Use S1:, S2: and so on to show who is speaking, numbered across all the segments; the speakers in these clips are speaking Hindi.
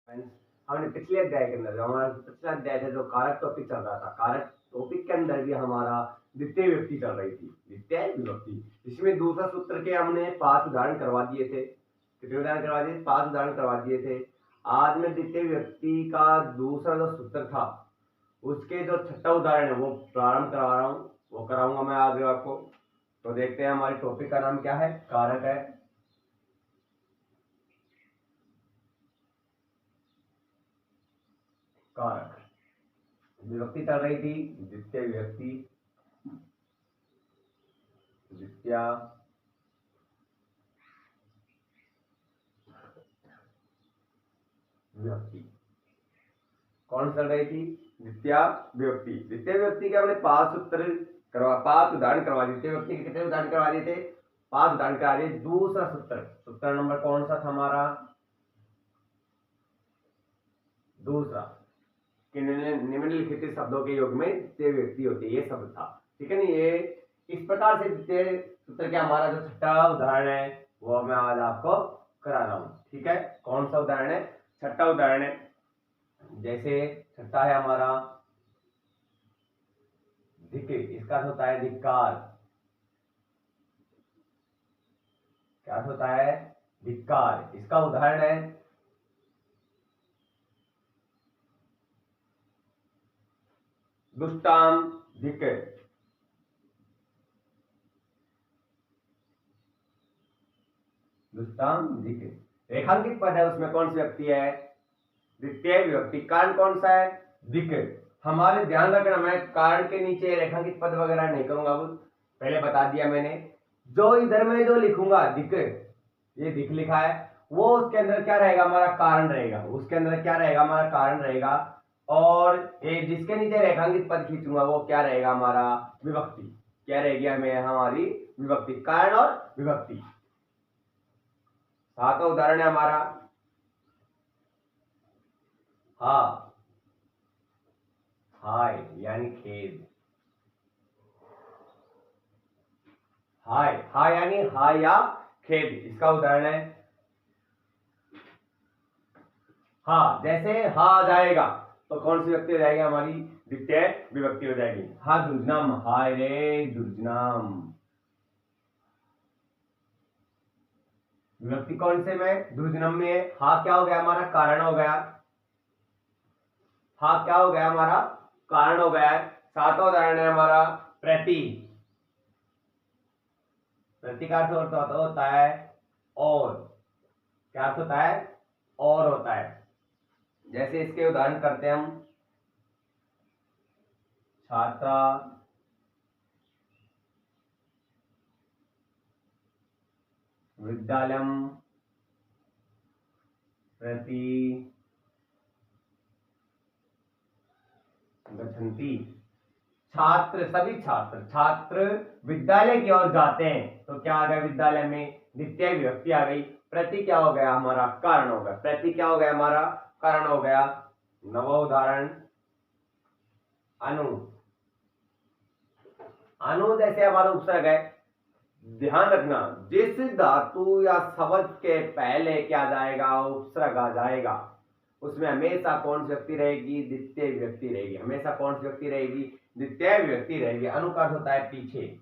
S1: फ्रेंड्स, हमने पिछले अध्याय के अंदर जो हमारा पिछला अध्याय था, जो कारक टॉपिक चल रहा था, कारक टॉपिक के अंदर भी हमारा द्वितीय विभक्ति चल रही थी, द्वितीय विभक्ति। इसमें दूसरा सूत्र के हमने 5 उदाहरण करवा दिए थे। कितने उदाहरण करवा दिए? 5 उदाहरण करवा दिए थे। आज मैं द्वितीय विभक्ति का दूसरा जो सूत्र था उसके जो छठा उदाहरण है वो प्रारंभ करवा रहा हूँ, वो कराऊंगा मैं आज आपको। तो देखते हैं हमारे टॉपिक का नाम क्या है। कारक है, कारक। विभक्ति चल रही थी द्वितीय विभक्ति, द्वितीय विभक्ति। कौन चल रही थी? द्वितीय विभक्ति। द्वितीय विभक्ति के हमने 5 सूत्र करवा 5 उदाहरण करवा दिए। द्वितीय विभक्ति के कितने उदाहरण करवा दिए थे? 5 उदाहरण करवा दिए। दूसरा सूत्र, सूत्र नंबर कौन सा था हमारा? दूसरा, कि निम्नलिखित शब्दों के योग में द्वितीय विभक्ति होती है, ये शब्द था। ठीक है ना। ये इस प्रकार से द्वितीय सूत्र के हमारा जो छठा उदाहरण है वो मैं आज आपको करा रहा हूं। ठीक है, कौन सा उदाहरण है? छठा उदाहरण है। जैसे छठा है हमारा धिक, इसका अर्थ होता है धिक्कार। क्या अर्थ होता है? धिक्कार। इसका उदाहरण है दुष्टाम धिक। दुष्टाम धिक रेखांकित पद है, उसमें कौन सी व्यक्ति है? द्वितीय विभक्ति। कारण कौन सा है? दिक। हमारे ध्यान रखना, मैं कारण के नीचे रेखांकित पद वगैरह नहीं करूंगा, पहले बता दिया मैंने। जो इधर में जो लिखूंगा दिक, ये दिक लिखा है, वो उसके अंदर क्या रहेगा? हमारा कारण रहेगा। उसके अंदर क्या रहेगा? हमारा कारण रहेगा। और ये जिसके नीचे रेखांकित पद खींचूंगा वो क्या रहेगा? हमारा विभक्ति। क्या रहेगी? हमें हमारी विभक्ति। कारण और विभक्ति। सातवां उदाहरण है हमारा हा, हाय यानी खेद। हाय, हाय यानी हाय या खेद, इसका उदाहरण है हा। जैसे हा आ जाएगा तो कौन सी व्यक्ति हो जाएगी? हमारी द्वितीय विभक्ति हो जाएगी। हा दुर्जनम, हाय रे दुर्जनम। विभक्ति कौन से में? दुर्जनम में। हा क्या हो गया? हमारा कारण हो गया। हा क्या हो गया? हमारा कारण हो गया है। सातवां उदाहरण है हमारा प्रति। प्रति का अर्थ होता है और। क्या अर्थ होता है? और होता है। जैसे इसके उदाहरण करते हैं हम, छात्रा, विद्यालयम प्रति गच्छन्ति। छात्र, सभी छात्र, छात्र विद्यालय की ओर जाते हैं। तो क्या आ गया? विद्यालय में द्वितीय विभक्ति आ गई। प्रति क्या हो गया? हमारा कारण हो गया। प्रति क्या हो गया? हमारा कारण हो गया। नवा उदाहरण अनु। अनु जैसे हमारा उपसर्ग है, ध्यान रखना, जिस धातु या शब्द के पहले क्या जाएगा? उपसर्ग आ जाएगा, उसमें हमेशा कौन सी व्यक्ति रहेगी? द्वितीय विभक्ति रहेगी। हमेशा कौन सी व्यक्ति रहेगी? द्वितीय विभक्ति रहेगी। अनु का अर्थ होता है पीछे।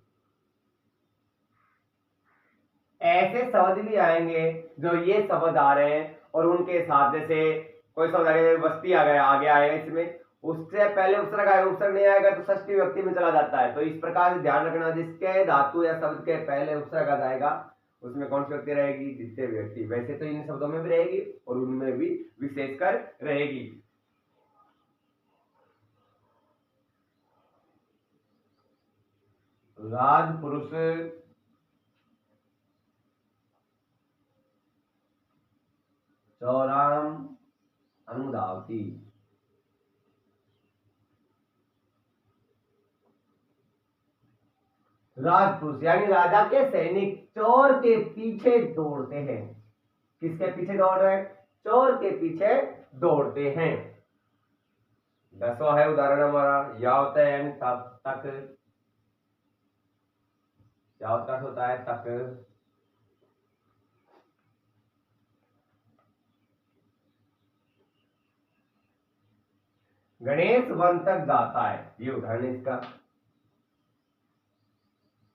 S1: ऐसे शब्द भी आएंगे जो ये शब्द आ रहे हैं और उनके साथ, जैसे कोई शब्द आगे बस्ती आ गया, आगे आएगा, इसमें उससे पहले उपसर्ग आएगा, उपसर्ग नहीं आएगा तो षष्ठी विभक्ति में चला जाता है। तो इस प्रकार से ध्यान रखना, जिसके धातु या शब्द के पहले उपसर्ग आ जाएगा उसमें कौन सी व्यक्ति रहेगी? द्वितीय विभक्ति। वैसे तो इन शब्दों में भी रहेगी और उनमें भी विशेषकर रहेगी। राजपुरुष, चौराम अनुधावती। राजपुरुष यानी राजा के सैनिक चोर के पीछे दौड़ते हैं। किसके पीछे दौड़ रहे हैं? चोर के पीछे दौड़ते हैं। 10वां है उदाहरण हमारा यावत यानी तब तक। यावत होता है तक। गणेश वन तक जाता है, ये उदाहरण इसका।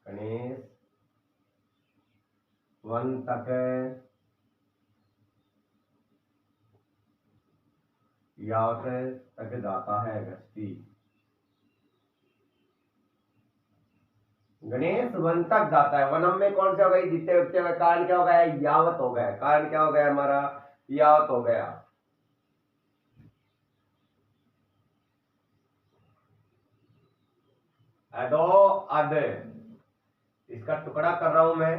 S1: गणेश वन तक यावत तक जाता है गश्ती। गणेश वन तक जाता है, वनम में कौन से हो गई, जितने व्यक्ति हो गए, कारण क्या हो गया, यावत हो गया, कारण क्या हो गया हमारा, यावत हो गया। अदो अद, इसका टुकड़ा कर रहा हूं मैं,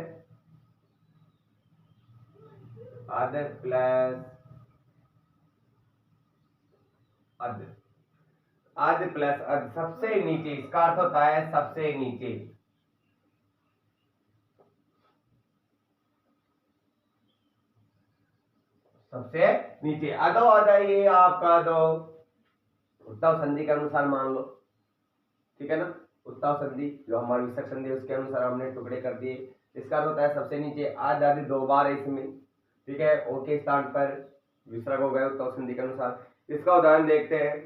S1: अद प्लस अद, अद प्लस अद, सबसे नीचे, इसका अर्थ होता है सबसे नीचे। सबसे नीचे अदो अदा, ये आपका दो उत्तव संधि के अनुसार मान लो, ठीक है ना। उत्तव संधि जो हमारी विसर्ग संधि है उसके अनुसार हमने टुकड़े कर दिए। इसका अर्थ होता है सबसे नीचे, आद आदि दो बार है इसमें, ठीक है, ओ के स्थान पर विसर्ग हो गए उत्तव संधि के अनुसार। इसका उदाहरण देखते हैं।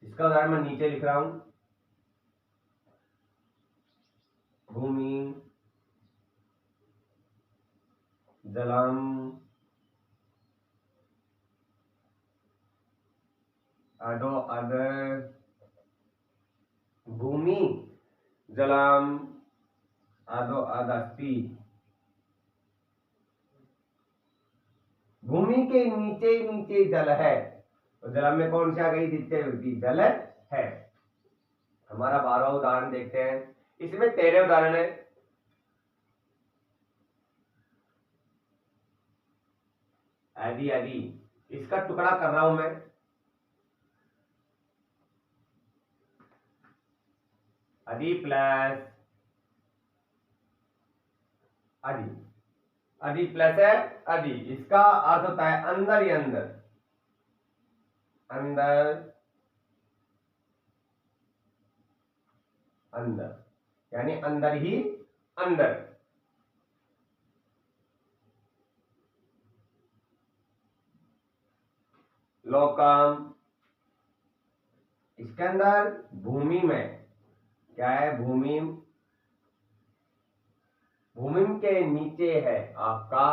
S1: इसका उदाहरण मैं नीचे लिख रहा हूं, भूमि जलम अदो अद, भूमि जलम अदो अद अस्ति। भूमि के नीचे नीचे जल है, तो जल में कौन सी आ गई, द्वितीय विभक्ति जल है। हमारा 12वां उदाहरण देखते हैं। इसमें 13 उदाहरण है। आदि आदि, इसका टुकड़ा कर रहा हूं मैं, आदि प्लस आदि, आदि प्लस है आदि, इसका अर्थ होता है अंदर ही अंदर, अंदर अंदर, यानी अंदर ही अंदर। लोकम, इसके अंदर भूमि में क्या है, भूमि, भूमि के नीचे है आपका,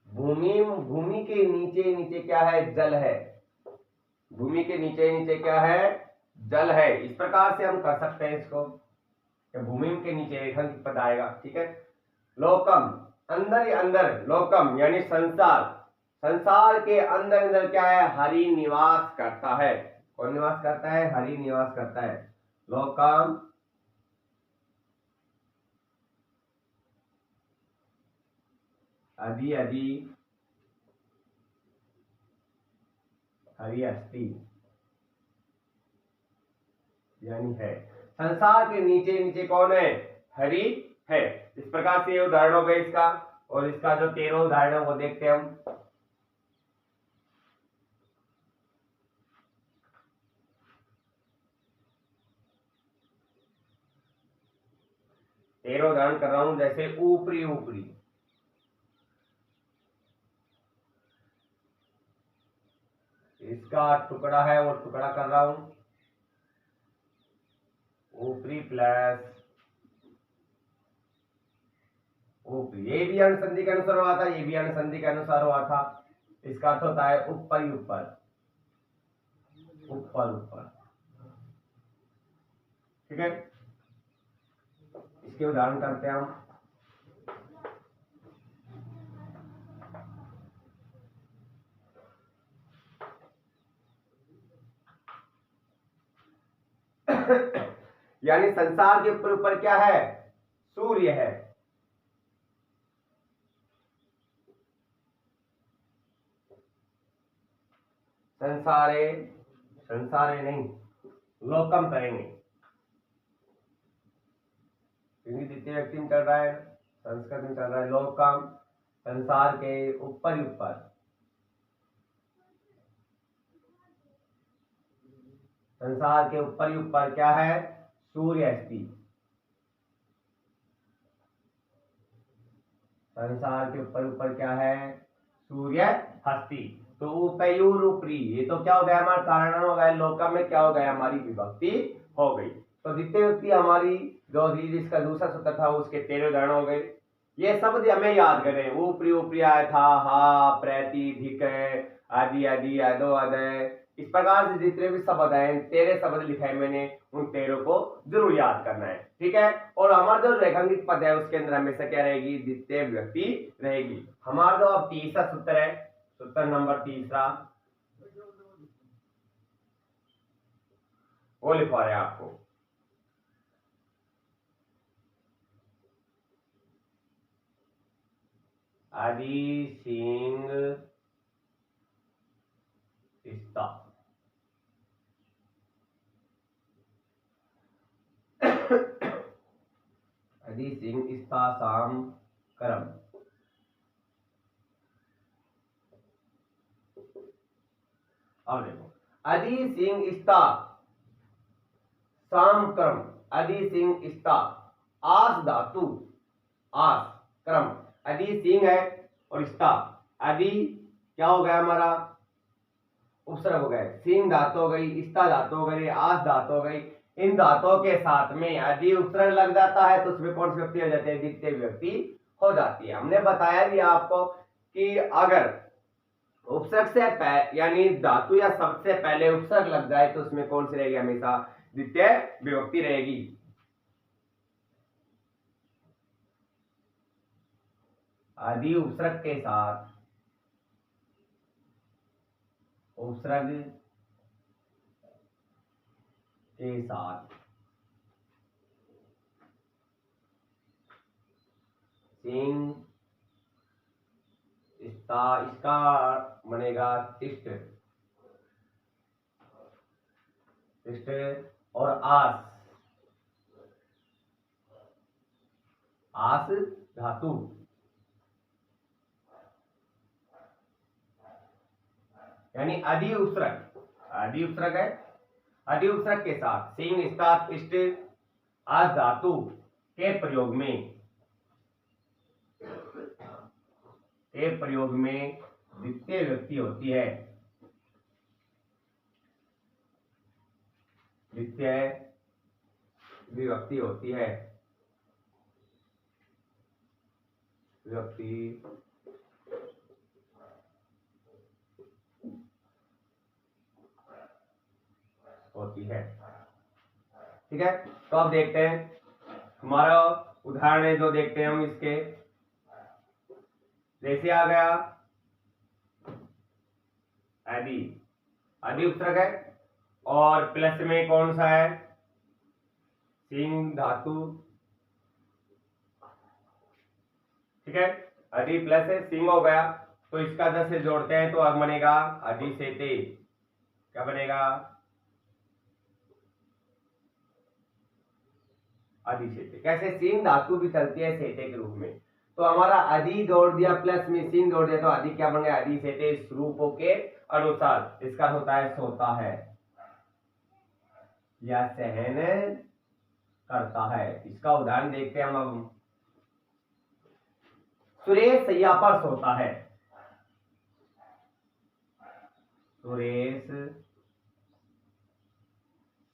S1: भूमि, भूमि के नीचे नीचे क्या है, जल है। भूमि के नीचे नीचे क्या है, जल है। इस प्रकार से हम कर सकते हैं इसको, भूमि के नीचे रेखांकित पद आएगा, ठीक है। लोकम, अंदर ही अंदर, लोकम यानी संसार, संसार के अंदर अंदर क्या है, हरि निवास करता है। कौन निवास करता है, हरि निवास करता है। लोकम अधि अधि हरि अस्ति, यानी है, संसार के नीचे नीचे कौन है, हरि है। इस प्रकार से ये उदाहरण हो गए इसका, और इसका जो 13 उदाहरण है वो देखते हैं हम। तेरह उदाहरण कर रहा हूं, जैसे ऊपरी ऊपरी, इसका टुकड़ा है वो टुकड़ा कर रहा हूं, ऊपरी प्लस ऊपरी, ये भी अनुसंधि के अनुसार हुआ था, ये भी अनुसंधि के अनुसार हुआ था। इसका अर्थ होता है ऊपर ही ऊपर, ऊपर ऊपर, ठीक है। इसके उदाहरण करते हैं हम। यानी संसार के ऊपर ऊपर क्या है, सूर्य है। संसारे, संसारे नहीं, लोकम करेंगे क्योंकि द्वितीय व्यक्ति में चल रहा है, संस्कृत में चल रहा है। लोकम, संसार के ऊपर ही ऊपर, संसार के ऊपर ही ऊपर क्या है, सूर्य अस्ति। संसार के ऊपर ऊपर क्या है, सूर्य हस्ती। तो उपयूर उपरी, ये तो क्या हो गया हमारा कारण हो गया, लोकम में क्या हो गया हमारी विभक्ति हो गई। तो द्वितीय विभक्ति हमारी जो जिसका दूसरा सूत्र था उसके 13 उदाहरण हो गए। ये शब्द हमें याद करें, ऊपरी ऊपरी आया था, हा, प्रति, धिक, आदि आदि, आदो आदय, इस प्रकार से जितने भी शब्द हैं 13 शब्द लिखे हैं मैंने, उन 13 को जरूर याद करना है, ठीक है। और हमारा जो रेखांकित पद है उसके अंदर हमेशा क्या रहेगी, द्वितीय विभक्ति रहेगी। हमारा जो अब तीसरा सूत्र है, सूत्र नंबर तीसरा, वो लिखवा रहे हैं आपको। आदि सिंह इस्ता, आदि सिंह इस्ता साम करम। अब देखो, आदि सिंह इस्ता साम क्रम, आदि सिंह इस्ता, आस धातु, आस क्रम, आदि सिंह है और इस्ता, आदि क्या हो गया हमारा, उपसर्ग हो गए, सिंह धातु हो गई, इस्ता धातु हो गई, आस धातु हो गई, इन धातुओं के साथ में यदि उपसर्ग लग जाता है तो उसमें कौन सी विभक्ति हो जाती है, द्वितीय विभक्ति हो जाती है। हमने बताया भी आपको कि अगर उपसर्ग से यानी धातु या शब्द से पहले उपसर्ग लग जाए तो उसमें कौन सी रहेगी, हमेशा द्वितीय विभक्ति रहेगी। आदि उपसर्ग के साथ, उपसर्ग के साथ सिंह इसका बनेगा तिष्ट, तिष्ट और आस, आस धातु, यानी आदि उपसर्ग, आदि उपसर्ग है, आदि उपसर्ग के साथ सिंह इसका तिष्ट आस धातु के प्रयोग में, के प्रयोग में द्वितीय विभक्ति होती है, द्वितीय विभक्ति होती है, विभक्ति होती है, ठीक है। तो अब देखते हैं हमारा उदाहरण है जो देखते हैं हम इसके, जैसे आ गया आदि, आदि उपसर्ग है और प्लस में कौन सा है, सिंह धातु, ठीक है, आदि प्लस है, सिंह हो गया, तो इसका 10 से जोड़ते हैं तो अब बनेगा आदि से ते, क्या बनेगा, आदि सेते। कैसे, सिंह धातु भी चलती है सेते के रूप में, तो हमारा आदि जोड़ दिया प्लस में सिंह जोड़ दिया तो आदि क्या बन गया, आदि सेते, इस रूपों के अनुसार इसका होता है सोता है या सहन करता है। इसका उदाहरण देखते हैं हम अब। सुरेश सैया पर सोता है, सुरेश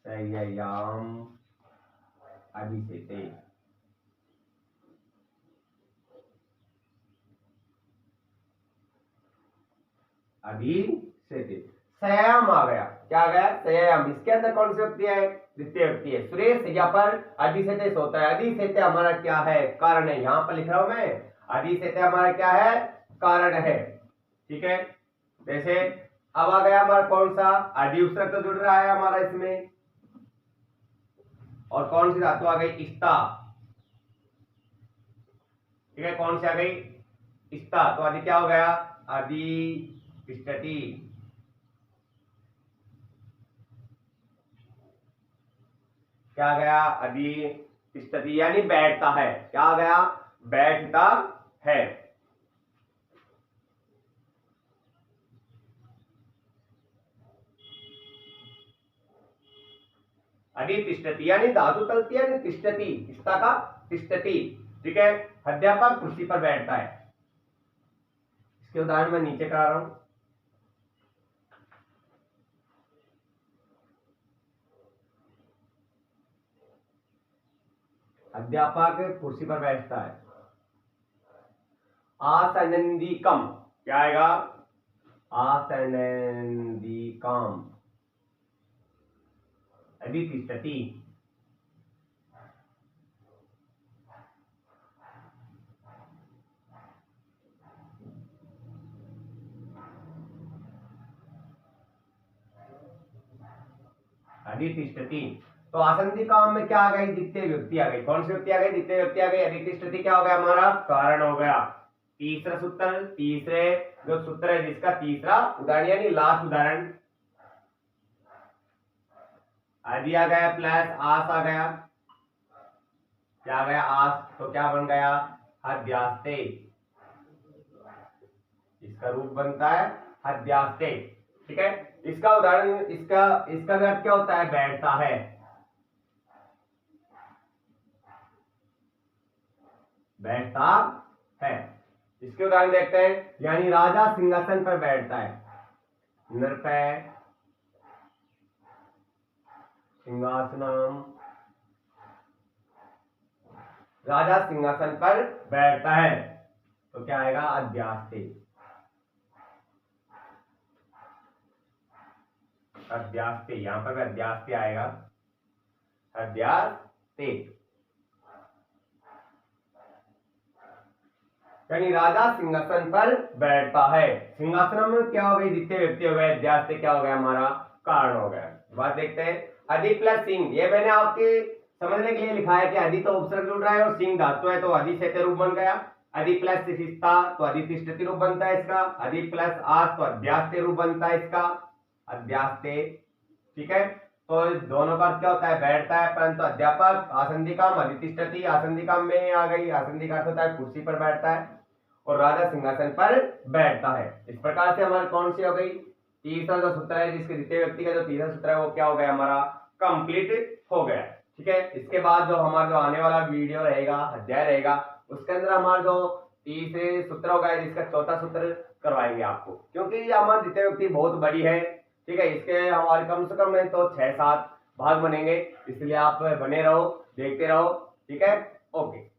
S1: सैयाम आदि सेते, आदि सेते, सयाम आ गया, क्या आ गया, सयाम, इसके अंदर कौन सी व्यक्ति है, द्वितीय व्यक्ति है। सुरेश सैया पर आदि सेते सोता है, आदि सेते हमारा क्या है, कारण है, यहां पर लिख रहा हूं मैं, आदि सेते हमारा क्या है, कारण है, ठीक है। जैसे अब आ गया हमारा कौन सा, आदि उपसर्ग तो जुड़ रहा है हमारा इसमें, और कौन सी धातु आ गई, इस्ता, ठीक है, कौन सी आ गई, इस्ता, तो आदि क्या हो गया, आदि तिष्ठति, क्या आ गया, आदि तिष्ठति यानी बैठता है, क्या आ गया, बैठता है। आदि तिष्ठति यानी धातु चलती है, तिष्ठति, इस्ता का तिष्ठति, ठीक है, अध्यापक कुर्सी पर बैठता है। इसके उदाहरण मैं नीचे करा रहा हूं। अध्यापक कुर्सी पर बैठता है। आसनंदिकम क्या आएगा? आसनंदिकम। अधितिष्ठति, अधितिष्ठति। तो आसनंदिकम में क्या आ गई? द्वितीय व्यक्ति आ गई। कौन सी व्यक्ति आ गई? द्वितीय व्यक्ति आ गई। अधितिष्ठति क्या हो गया हमारा? कारण हो गया। तीसरा सूत्र, तीसरे जो सूत्र है जिसका तीसरा उदाहरण यानी लास्ट उदाहरण, आदि आ गया प्लस आस आ गया। क्या आ गया? आस। तो क्या बन गया? हद्यास्ते। इसका रूप बनता है हद्यास्ते। ठीक है, इसका उदाहरण, इसका अर्थ क्या होता है? बैठता है। बैठता है। इसके उदाहरण देखते हैं, यानी राजा सिंहासन पर बैठता है। नृपय सिंहासनम, राजा सिंहासन पर बैठता है। तो क्या आएगा? अध्यास्ते। अध्यास्ते, यहां पर भी अध्यास्ते आएगा। अध्यास्ते यानी राजा सिंहासन पर बैठता है। सिंहासन में क्या हो गई? द्वितीय व्यक्ति हो गए। अध्यास्ते क्या हो गया हमारा? कारण हो गया। बात देखते हैं, अधि प्लस सिंह। ये मैंने आपके समझने के लिए लिखा है कि अधि तो उपसर्ग जुड़ रहा है और सिंह धातु है, तो अधि से रूप बन गया। अधि प्लस शिष्टा तो अधितिष्ठति रूप बनता है इसका। अधि प्लस आस तो अध्यास्ते रूप बनता है इसका। अध्यास्ते। ठीक है, तो दोनों का क्या होता है? बैठता है। परंतु अध्यापक आसंदिकाम अधितिष्ठति, आसंदिकाम में आ गई। आसंदिक अर्थ होता है कुर्सी पर बैठता है, और राजा सिंहासन पर बैठता है। इस प्रकार से हमारी कौन सी हो गई? तीसरा जो सूत्र है जिसके द्वितीय व्यक्ति का जो तीसरा सूत्र है वो क्या हो गया हमारा? कंप्लीट हो गया। ठीक है, इसके बाद जो हमारा जो आने वाला वीडियो रहेगा, अध्याय रहेगा, उसके अंदर हमारा जो तीसरे सूत्र होगा जिसका चौथा सूत्र करवाएंगे आपको, क्योंकि हमारी द्वितीय व्यक्ति बहुत बड़ी है। ठीक है, इसके हमारे कम से कम नहीं तो 6-7 भाग बनेंगे, इसलिए आप बने रहो, देखते रहो। ठीक है, ओके।